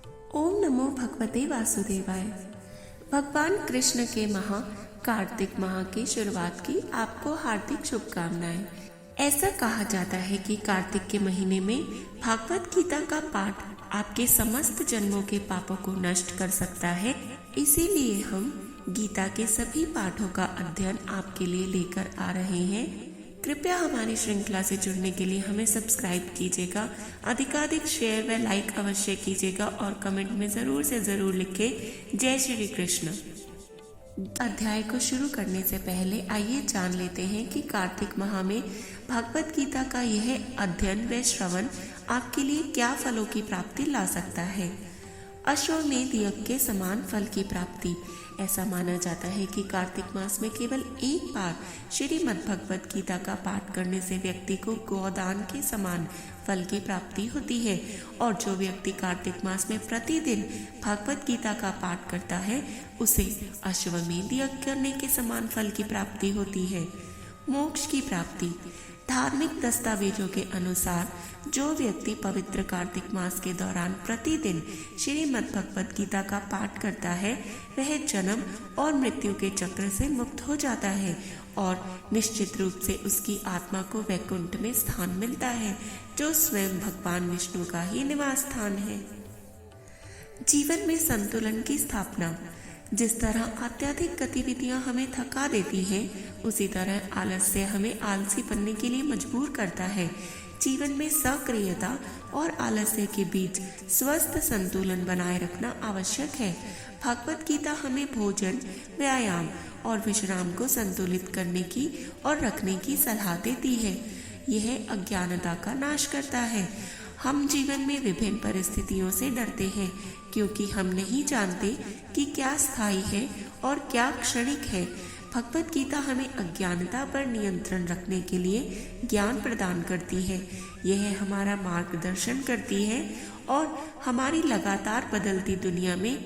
ओम नमो भगवते वासुदेवाय। भगवान कृष्ण के कार्तिक माह की शुरुआत की आपको हार्दिक शुभकामनाएं। ऐसा कहा जाता है कि कार्तिक के महीने में भागवत गीता का पाठ आपके समस्त जन्मों के पापों को नष्ट कर सकता है। इसीलिए हम गीता के सभी पाठों का अध्ययन आपके लिए लेकर आ रहे हैं। कृपया हमारी श्रृंखला से जुड़ने के लिए हमें सब्सक्राइब कीजिएगा, अधिकाधिक शेयर व लाइक अवश्य कीजिएगा और कमेंट में ज़रूर से ज़रूर लिखें जय श्री कृष्ण। अध्याय को शुरू करने से पहले आइए जान लेते हैं कि कार्तिक माह में भागवत गीता का यह अध्ययन व श्रवण आपके लिए क्या फलों की प्राप्ति ला सकता है। अश्वमेध यज्ञ के समान फल की प्राप्ति। ऐसा माना जाता है कि कार्तिक मास में केवल एक बार श्रीमद् भगवत गीता का पाठ करने से व्यक्ति को गोदान के समान फल की प्राप्ति होती है, और जो व्यक्ति कार्तिक मास में प्रतिदिन भगवत गीता का पाठ करता है उसे अश्वमेध यज्ञ करने के समान फल की प्राप्ति होती है। मोक्ष की प्राप्ति। धार्मिक दस्तावेजों के अनुसार जो व्यक्ति पवित्र कार्तिक मास के दौरान प्रतिदिन श्रीमद् भगवत गीता का पाठ करता है वह जन्म और मृत्यु के चक्र से मुक्त हो जाता है और निश्चित रूप से उसकी आत्मा को वैकुंठ में स्थान मिलता है, जो स्वयं भगवान विष्णु का ही निवास स्थान है। जीवन में संतुलन की स्थापना। जिस तरह अत्यधिक गतिविधियां हमें थका देती हैं, उसी तरह आलस्य हमें आलसी बनने के लिए मजबूर करता है। जीवन में सक्रियता और आलस्य के बीच स्वस्थ संतुलन बनाए रखना आवश्यक है। भगवत गीता हमें भोजन, व्यायाम और विश्राम को संतुलित करने की और रखने की सलाह देती है। यह अज्ञानता का नाश करता है। हम जीवन में विभिन्न परिस्थितियों से डरते हैं क्योंकि हम नहीं जानते कि क्या स्थायी है और क्या क्षणिक है। भगवत गीता हमें अज्ञानता पर नियंत्रण रखने के लिए ज्ञान प्रदान करती है। यह हमारा मार्गदर्शन करती है और हमारी लगातार बदलती दुनिया में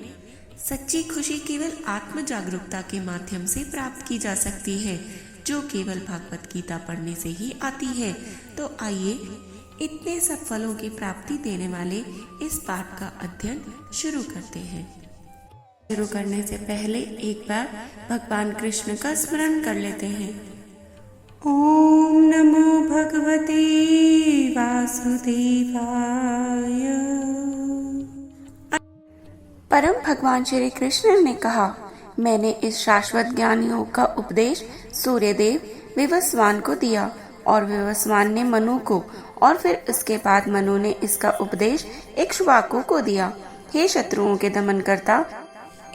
सच्ची खुशी केवल आत्म जागरूकता के माध्यम से प्राप्त की जा सकती है, जो केवल भगवत गीता पढ़ने से ही आती है। तो आइए इतने सब फलों की प्राप्ति देने वाले इस पाठ का अध्ययन शुरू करते हैं। शुरू करने से पहले एक बार भगवान कृष्ण का स्मरण कर लेते हैं। ओम नमो भगवते वासुदेवाय। परम भगवान श्री कृष्ण ने कहा, मैंने इस शाश्वत ज्ञान योग का उपदेश सूर्यदेव विवस्वान को दिया और विवस्वान ने मनु को, और फिर इसके बाद मनु ने इसका उपदेश इक्ष्वाकु को दिया। हे शत्रुओं के दमन करता,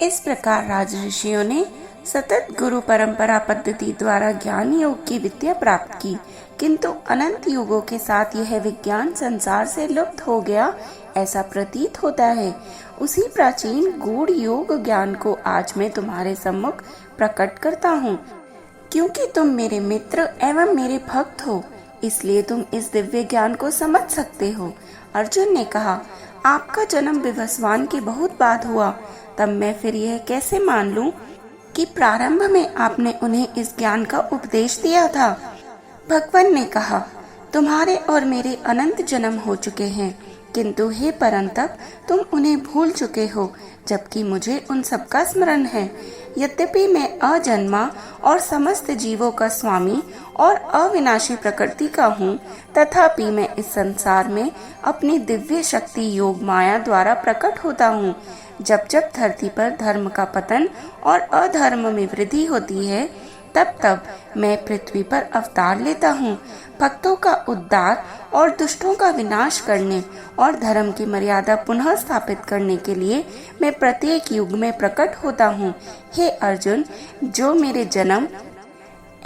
इस प्रकार राज ऋषियों ने सतत गुरु परंपरा पद्धति द्वारा ज्ञान योग की विद्या प्राप्त की, किंतु अनंत युगों के साथ यह विज्ञान संसार से लुप्त हो गया ऐसा प्रतीत होता है। उसी प्राचीन गूढ़ योग ज्ञान को आज मैं तुम्हारे सम्मुख प्रकट करता हूँ। क्योंकि तुम मेरे मित्र एवं मेरे भक्त हो, इसलिए तुम इस दिव्य ज्ञान को समझ सकते हो। अर्जुन ने कहा, आपका जन्म विवस्वान के बहुत बाद हुआ, तब मैं फिर यह कैसे मान लूं कि प्रारंभ में आपने उन्हें इस ज्ञान का उपदेश दिया था। भगवान ने कहा, तुम्हारे और मेरे अनंत जन्म हो चुके हैं, किंतु हे परंतप तुम उन्हें भूल चुके हो, जबकि मुझे उन सब का स्मरण है। यद्यपि मैं अजन्मा और समस्त जीवों का स्वामी और अविनाशी प्रकृति का हूँ, तथापि मैं इस संसार में अपनी दिव्य शक्ति योग माया द्वारा प्रकट होता हूँ। जब जब धरती पर धर्म का पतन और अधर्म में वृद्धि होती है, तब तब मैं पृथ्वी पर अवतार लेता हूँ। भक्तों का उद्धार और दुष्टों का विनाश करने और धर्म की मर्यादा पुनः स्थापित करने के लिए मैं प्रत्येक युग में प्रकट होता हूँ। हे अर्जुन, जो मेरे जन्म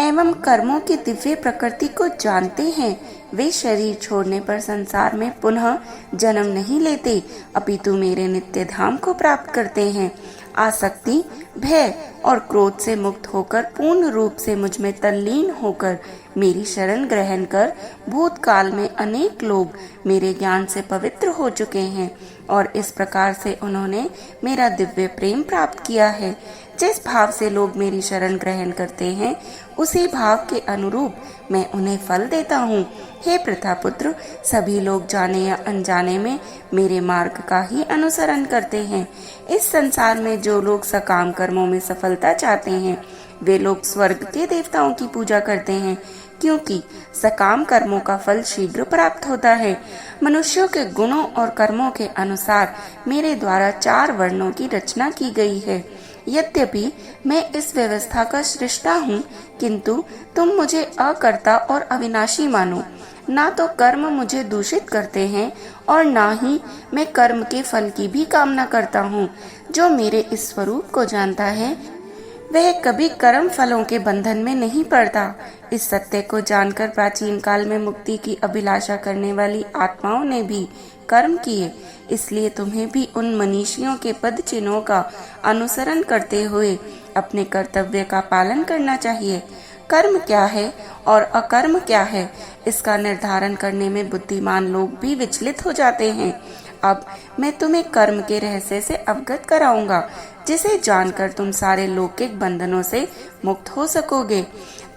एवं कर्मों की दिव्य प्रकृति को जानते हैं, वे शरीर छोड़ने पर संसार में पुनः जन्म नहीं लेते, अपितु मेरे नित्य धाम को प्राप्त करते हैं। आसक्ति, भय और क्रोध से मुक्त होकर पूर्ण रूप से मुझ में तल्लीन होकर मेरी शरण ग्रहण कर भूतकाल में अनेक लोग मेरे ज्ञान से पवित्र हो चुके हैं और इस प्रकार से उन्होंने मेरा दिव्य प्रेम प्राप्त किया है। जिस भाव से लोग मेरी शरण ग्रहण करते हैं उसी भाव के अनुरूप मैं उन्हें फल देता हूँ। हे प्रथापुत्र, सभी लोग जाने या अनजाने में मेरे मार्ग का ही अनुसरण करते हैं। इस संसार में जो लोग सकाम कर्मों में सफलता चाहते हैं वे लोग स्वर्ग के देवताओं की पूजा करते हैं, क्योंकि सकाम कर्मों का फल शीघ्र प्राप्त होता है। मनुष्यों के गुणों और कर्मों के अनुसार मेरे द्वारा 4 वर्णों की रचना की गई है। यद्यपि मैं इस व्यवस्था का सृष्टा हूँ, किंतु तुम मुझे अकर्ता और अविनाशी मानो। ना तो कर्म मुझे दूषित करते हैं और ना ही मैं कर्म के फल की भी कामना करता हूँ। जो मेरे इस स्वरूप को जानता है वह कभी कर्म फलों के बंधन में नहीं पड़ता। इस सत्य को जानकर प्राचीन काल में मुक्ति की अभिलाषा करने वाली आत्माओं ने भी कर्म किए। इसलिए तुम्हें भी उन मनीषियों के पद चिन्हों का अनुसरण करते हुए अपने कर्तव्य का पालन करना चाहिए। कर्म क्या है और अकर्म क्या है, इसका निर्धारण करने में बुद्धिमान लोग भी विचलित हो जाते हैं। अब मैं तुम्हें कर्म के रहस्य से अवगत कराऊंगा, जिसे जानकर तुम सारे लौकिक बंधनों से मुक्त हो सकोगे।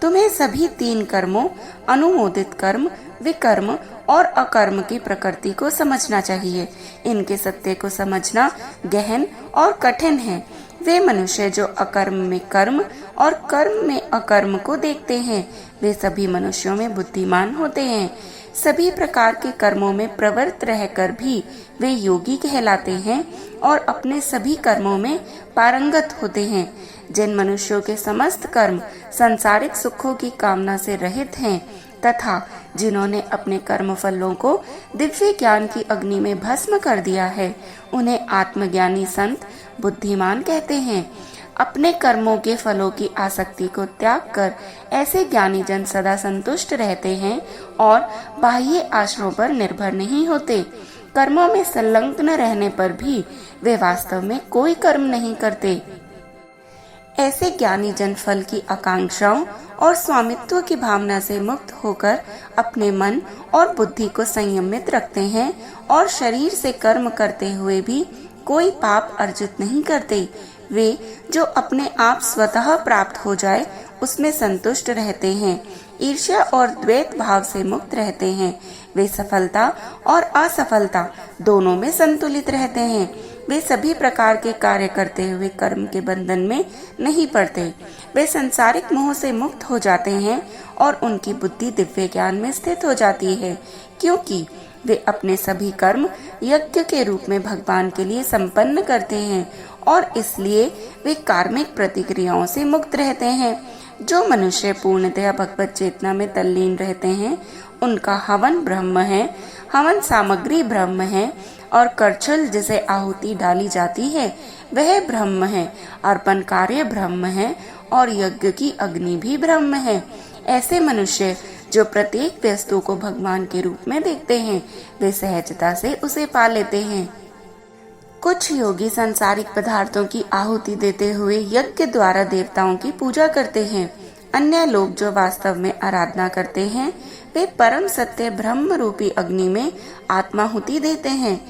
तुम्हें सभी 3 कर्मों, अनुमोदित कर्म, विकर्म और अकर्म की प्रकृति को समझना चाहिए। इनके सत्य को समझना गहन और कठिन है। वे मनुष्य जो अकर्म में कर्म और कर्म में अकर्म को देखते हैं वे सभी मनुष्यों में बुद्धिमान होते हैं। सभी प्रकार के कर्मों में प्रवृत्त रहकर भी वे योगी कहलाते हैं और अपने सभी कर्मों में पारंगत होते हैं। जिन मनुष्यों के समस्त कर्म सांसारिक सुखों की कामना से रहित हैं तथा जिन्होंने अपने कर्म फलों को दिव्य ज्ञान की अग्नि में भस्म कर दिया है, उन्हें आत्मज्ञानी संत बुद्धिमान कहते हैं। अपने कर्मों के फलों की आसक्ति को त्याग कर ऐसे ज्ञानी जन सदा संतुष्ट रहते हैं और बाह्य आश्रयों पर निर्भर नहीं होते। कर्मों में संलग्न रहने पर भी वे वास्तव में कोई कर्म नहीं करते। ऐसे ज्ञानी जन फल की आकांक्षाओं और स्वामित्व की भावना से मुक्त होकर अपने मन और बुद्धि को संयमित रखते हैं और शरीर से कर्म करते हुए भी कोई पाप अर्जित नहीं करते। वे जो अपने आप स्वतः प्राप्त हो जाए उसमें संतुष्ट रहते हैं। ईर्ष्या और द्वैत भाव से मुक्त रहते हैं। वे सफलता और असफलता दोनों में संतुलित रहते हैं। वे सभी प्रकार के कार्य करते हुए कर्म के बंधन में नहीं पड़ते। वे सांसारिक मोह से मुक्त हो जाते हैं और उनकी बुद्धि दिव्य ज्ञान में स्थित हो जाती है, क्योंकि वे अपने सभी कर्म यज्ञ के रूप में भगवान के लिए संपन्न करते हैं और इसलिए वे कार्मिक प्रतिक्रियाओं से मुक्त रहते हैं। जो मनुष्य पूर्णतया भगवत चेतना में तल्लीन रहते हैं उनका हवन ब्रह्म है, हवन सामग्री ब्रह्म है और करछल जिसे आहुति डाली जाती है वह ब्रह्म है, अर्पण कार्य ब्रह्म है और यज्ञ की अग्नि भी ब्रह्म है। ऐसे मनुष्य जो प्रत्येक वस्तु को भगवान के रूप में देखते हैं वे सहजता से उसे पा लेते हैं। कुछ योगी सांसारिक पदार्थों की आहुति देते हुए यज्ञ द्वारा देवताओं की पूजा करते हैं। अन्य लोग जो वास्तव में आराधना करते हैं वे परम सत्य ब्रह्म रूपी अग्नि में आत्माहुति देते हैं।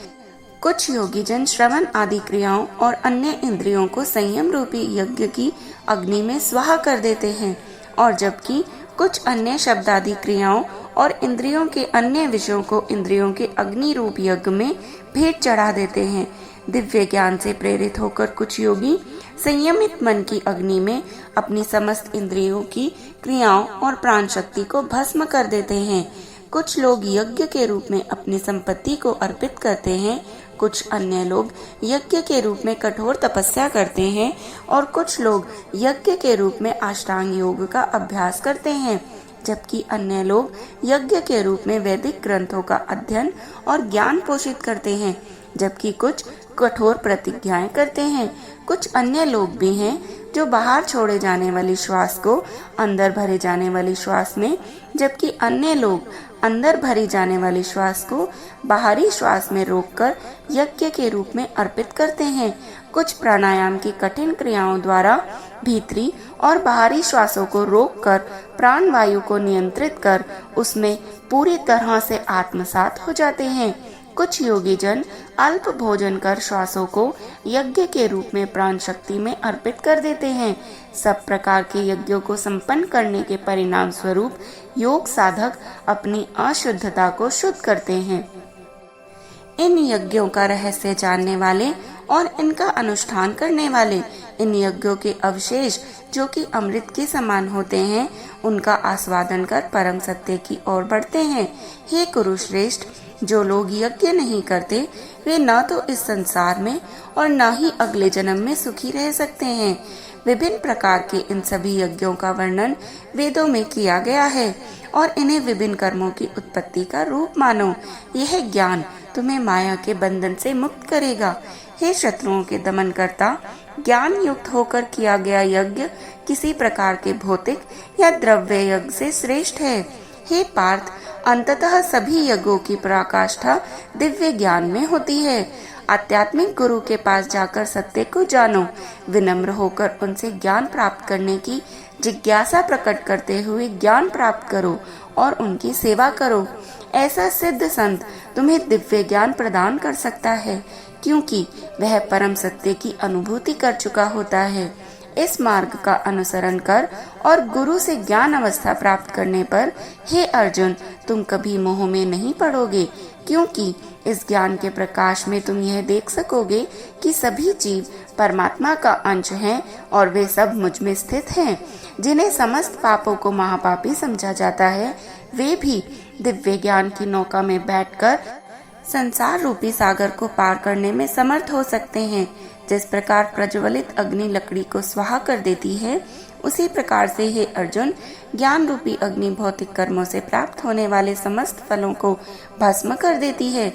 कुछ योगी जन श्रवण आदि क्रियाओं और अन्य इंद्रियों को संयम रूपी यज्ञ की अग्नि में स्वाहा कर देते हैं और जबकि कुछ अन्य शब्दादि क्रियाओं और इंद्रियों के अन्य विषयों को इंद्रियों के अग्नि रूप यज्ञ में भेंट चढ़ा देते हैं। दिव्य ज्ञान से प्रेरित होकर कुछ योगी संयमित मन की अग्नि में अपनी समस्त इंद्रियों की क्रियाओं और प्राण शक्ति को भस्म कर देते हैं। कुछ लोग यज्ञ के रूप में अपनी संपत्ति को अर्पित करते हैं, कुछ अन्य लोग यज्ञ के रूप में कठोर तपस्या करते हैं और कुछ लोग यज्ञ के रूप में अष्टांग योग का अभ्यास करते हैं, जबकि अन्य लोग यज्ञ के रूप में वैदिक ग्रंथों का अध्ययन और ज्ञान पोषित करते हैं, जबकि कुछ कठोर प्रतिज्ञाएं करते हैं। कुछ अन्य लोग भी हैं जो बाहर छोड़े जाने वाली श्वास को अंदर भरे जाने वाली श्वास में, जबकि अन्य लोग अंदर भरी जाने वाली श्वास को बाहरी श्वास में रोककर यज्ञ के रूप में अर्पित करते हैं। कुछ प्राणायाम की कठिन क्रियाओं द्वारा भीतरी और बाहरी श्वासों को रोककर प्राण वायु को नियंत्रित कर उसमें पूरी तरह से आत्मसात हो जाते हैं। कुछ योगी जन अल्प भोजन कर श्वासों को यज्ञ के रूप में प्राण शक्ति में अर्पित कर देते हैं। सब प्रकार के यज्ञों को संपन्न करने के परिणाम स्वरूप योग साधक अपनी अशुद्धता को शुद्ध करते हैं। इन यज्ञों का रहस्य जानने वाले और इनका अनुष्ठान करने वाले इन यज्ञों के अवशेष जो कि अमृत के समान होते हैं, उनका आस्वादन कर परम सत्य की ओर बढ़ते हैं। हे कुरुश्रेष्ठ, जो लोग यज्ञ नहीं करते वे न तो इस संसार में और न ही अगले जन्म में सुखी रह सकते हैं। विभिन्न प्रकार के इन सभी यज्ञों का वर्णन वेदों में किया गया है और इन्हें विभिन्न कर्मों की उत्पत्ति का रूप मानो। यह ज्ञान तुम्हें माया के बंधन से मुक्त करेगा। हे शत्रुओं के दमन करता, ज्ञान युक्त होकर किया गया यज्ञ किसी प्रकार के भौतिक या द्रव्य यज्ञ से श्रेष्ठ है। हे पार्थ, अंततः सभी यज्ञों की पराकाष्ठा दिव्य ज्ञान में होती है। आध्यात्मिक गुरु के पास जाकर सत्य को जानो। विनम्र होकर उनसे ज्ञान प्राप्त करने की जिज्ञासा प्रकट करते हुए ज्ञान प्राप्त करो और उनकी सेवा करो। ऐसा सिद्ध संत तुम्हें दिव्य ज्ञान प्रदान कर सकता है, क्योंकि वह परम सत्य की अनुभूति कर चुका होता है। इस मार्ग का अनुसरण कर और गुरु से ज्ञान अवस्था प्राप्त करने पर हे अर्जुन, तुम कभी मोह में नहीं पड़ोगे, क्योंकि इस ज्ञान के प्रकाश में तुम यह देख सकोगे कि सभी जीव परमात्मा का अंश हैं और वे सब मुझ में स्थित हैं। जिन्हें समस्त पापों को महापापी समझा जाता है, वे भी दिव्य ज्ञान की नौका में बैठकर संसार रूपी सागर को पार करने में समर्थ हो सकते हैं। जिस प्रकार प्रज्वलित अग्नि लकड़ी को स्वाहा कर देती है, उसी प्रकार से हे अर्जुन, ज्ञान रूपी अग्नि भौतिक कर्मों से प्राप्त होने वाले समस्त फलों को भस्म कर देती है।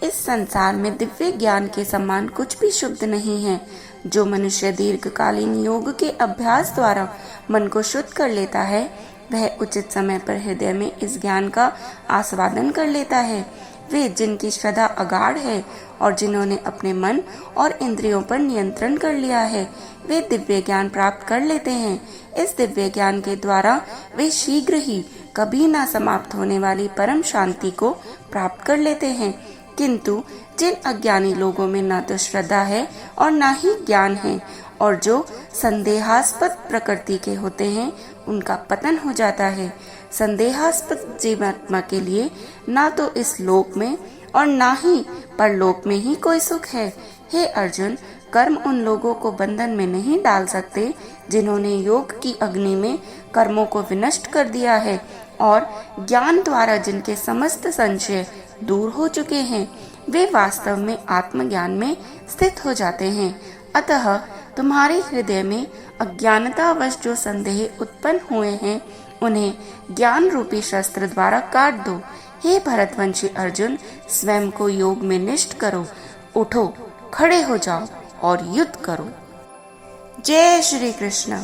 इस संसार में दिव्य ज्ञान के समान कुछ भी शुद्ध नहीं है। जो मनुष्य दीर्घकालीन योग के अभ्यास द्वारा मन को शुद्ध कर लेता है, वह उचित समय पर हृदय में इस ज्ञान का आस्वादन कर लेता है। वे जिनकी श्रद्धा अगाढ़ है और जिन्होंने अपने मन और इंद्रियों पर नियंत्रण कर लिया है, वे दिव्य ज्ञान प्राप्त कर लेते हैं। इस दिव्य ज्ञान के द्वारा वे शीघ्र ही कभी ना समाप्त होने वाली परम शांति को प्राप्त कर लेते हैं। किंतु जिन अज्ञानी लोगों में न तो श्रद्धा है और न ही ज्ञान है, और जो संदेहास्पद प्रकृति के होते हैं, उनका पतन हो जाता है। संदेहास्पद जीवात्मा के लिए ना तो इस लोक में और ना ही परलोक में ही कोई सुख है। हे अर्जुन, कर्म उन लोगों को बंधन में नहीं डाल सकते जिन्होंने योग की अग्नि में कर्मों को विनष्ट कर दिया है और ज्ञान द्वारा जिनके समस्त संशय दूर हो चुके हैं, वे वास्तव में आत्मज्ञान में स्थित हो जाते हैं। अतः तुम्हारे हृदय में अज्ञानतावश जो संदेह उत्पन्न हुए हैं, उन्हें ज्ञान रूपी शस्त्र द्वारा काट दो। हे भरतवंशी अर्जुन, स्वयं को योग में निष्ठ करो, उठो, खड़े हो जाओ और युद्ध करो। जय श्री कृष्ण।